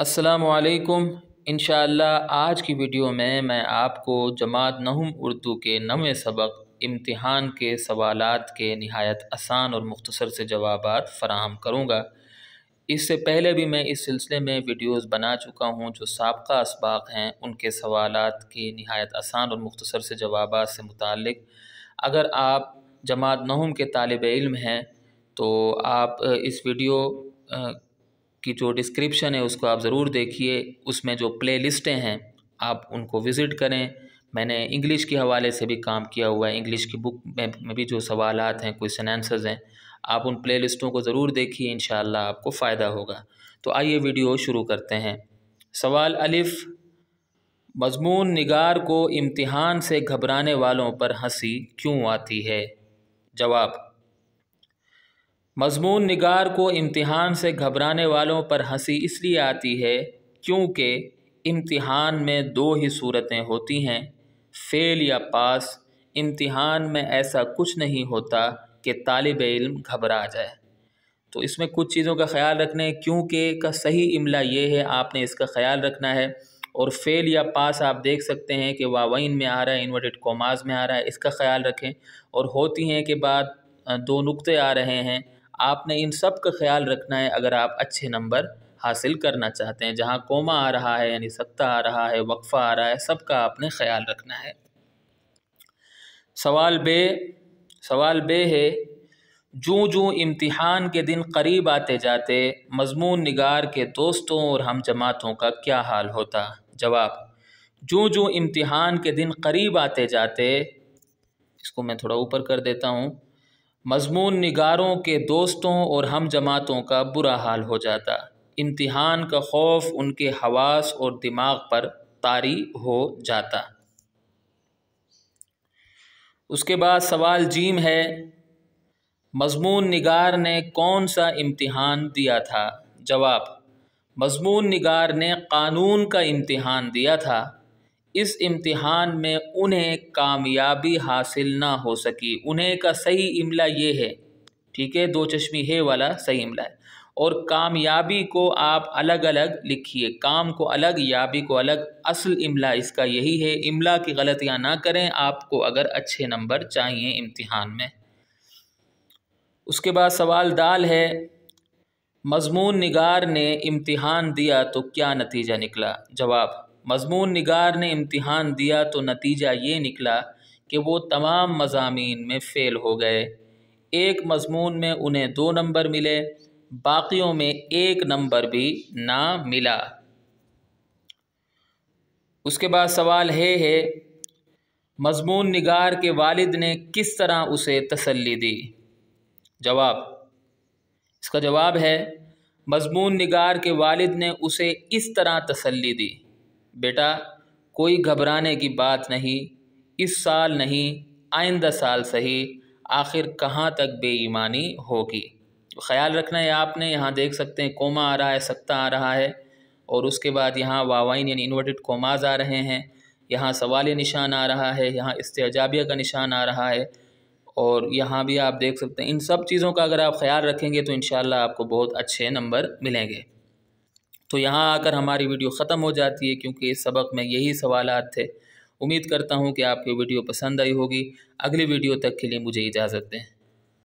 السلام علیکم۔ انشاءاللہ آج کی ویڈیو میں آپ کو جماعت نہم اردو کے 9ویں سبق امتحان کے سوالات کے نہایت آسان اور مختصر سے جوابات فراہم کروں گا۔ اس سے پہلے بھی میں اس سلسلے میں ویڈیوز بنا چکا ہوں جو سابقہ اسباق ہیں ان کے سوالات کی نہایت آسان اور مختصر سے جوابات سے متعلق۔ اگر آپ جماعت نہم کے طالب علم ہیں تو آپ اس ویڈیو کی جو ڈسکرپشن ہے اس کو آپ ضرور دیکھیے، اس میں جو پلے لسٹیں ہیں آپ ان کو وزٹ کریں۔ میں نے انگلش کے حوالے سے بھی کام کیا ہوا ہے، انگلش کی بک میں بھی جو سوالات ہیں، کوئسچن آنسرز ہیں، آپ ان پلے لسٹوں کو ضرور دیکھیے، انشاءاللہ آپ کو فائدہ ہوگا۔ تو آئیے ویڈیو شروع کرتے ہیں۔ سوال الف، مضمون نگار کو امتحان سے گھبرانے والوں پر ہنسی کیوں آتی ہے؟ جواب، مضمون نگار کو امتحان سے گھبرانے والوں پر ہنسی اس لیے آتی ہے کیونکہ امتحان میں دو ہی صورتیں ہوتی ہیں، فیل یا پاس۔ امتحان میں ایسا کچھ نہیں ہوتا کہ طالب علم گھبرا جائے۔ تو اس میں کچھ چیزوں کا خیال رکھنا ہے، کیونکہ کا صحیح املا یہ ہے، آپ نے اس کا خیال رکھنا ہے۔ اور فیل یا پاس آپ دیکھ سکتے ہیں کہ واوین میں آ رہا ہے، انورٹڈ کوماز میں آ رہا ہے، اس کا خیال رکھیں۔ اور ہوتی ہیں کہ بعد دو نقطے آ رہے ہیں، آپ نے ان سب کا خیال رکھنا ہے اگر آپ اچھے نمبر حاصل کرنا چاہتے ہیں۔ جہاں کوما آ رہا ہے یعنی سکتہ آ رہا ہے، وقفہ آ رہا ہے، سب کا آپ نے خیال رکھنا ہے۔ سوال بے ہے، جوں جوں امتحان کے دن قریب آتے جاتے مضمون نگار کے دوستوں اور ہم جماعتوں کا کیا حال ہوتا؟ جواب، جوں جوں امتحان کے دن قریب آتے جاتے، اس کو میں تھوڑا اوپر کر دیتا ہوں، مضمون نگاروں کے دوستوں اور ہم جماعتوں کا برا حال ہو جاتا۔ امتحان کا خوف ان کے حواس اور دماغ پر طاری ہو جاتا۔ اس کے بعد سوال جیم ہے، مضمون نگار نے کون سا امتحان دیا تھا؟ جواب، مضمون نگار نے قانون کا امتحان دیا تھا۔ اس امتحان میں انہیں کامیابی حاصل نہ ہو سکی۔ انہیں کا صحیح املا یہ ہے، ٹھیک ہے، دو چشمی ہے والا صحیح املا ہے۔ اور کامیابی کو آپ الگ الگ لکھیے، کام کو الگ، یابی کو الگ۔ اصل املا اس کا یہی ہے، املا کی غلطیاں نہ کریں آپ کو اگر اچھے نمبر چاہیے امتحان میں۔ اس کے بعد سوال دال ہے، مضمون نگار نے امتحان دیا تو کیا نتیجہ نکلا؟ جواب، مضمون نگار نے امتحان دیا تو نتیجہ یہ نکلا کہ وہ تمام مضامین میں فیل ہو گئے۔ ایک مضمون میں انہیں 2 نمبر ملے، باقیوں میں 1 نمبر بھی نہ ملا۔ اس کے بعد سوال ہے، مضمون نگار کے والد نے کس طرح اسے تسلی دی؟ جواب، اس کا جواب ہے، مضمون نگار کے والد نے اسے اس طرح تسلی دی، بیٹا کوئی گھبرانے کی بات نہیں، اس سال نہیں آئندہ سال صحیح، آخر کہاں تک بے ایمانی ہوگی۔ خیال رکھنا ہے آپ نے، یہاں دیکھ سکتے ہیں کوما آ رہا ہے، سکتہ آ رہا ہے، اور اس کے بعد یہاں واوائن یعنی انورٹڈ کوماز آ رہے ہیں، یہاں سوالیہ نشان آ رہا ہے، یہاں استعجابیہ کا نشان آ رہا ہے، اور یہاں بھی آپ دیکھ سکتے ہیں۔ ان سب چیزوں کا اگر آپ خیال رکھیں گے تو انشاءاللہ آپ کو بہت اچھے نمبر ملیں گے۔ تو یہاں آ کر ہماری ویڈیو ختم ہو جاتی ہے، کیونکہ اس سبق میں یہی سوالات تھے۔ امید کرتا ہوں کہ آپ کو ویڈیو پسند آئی ہوگی۔ اگلی ویڈیو تک کے لیے مجھے اجازت دیں۔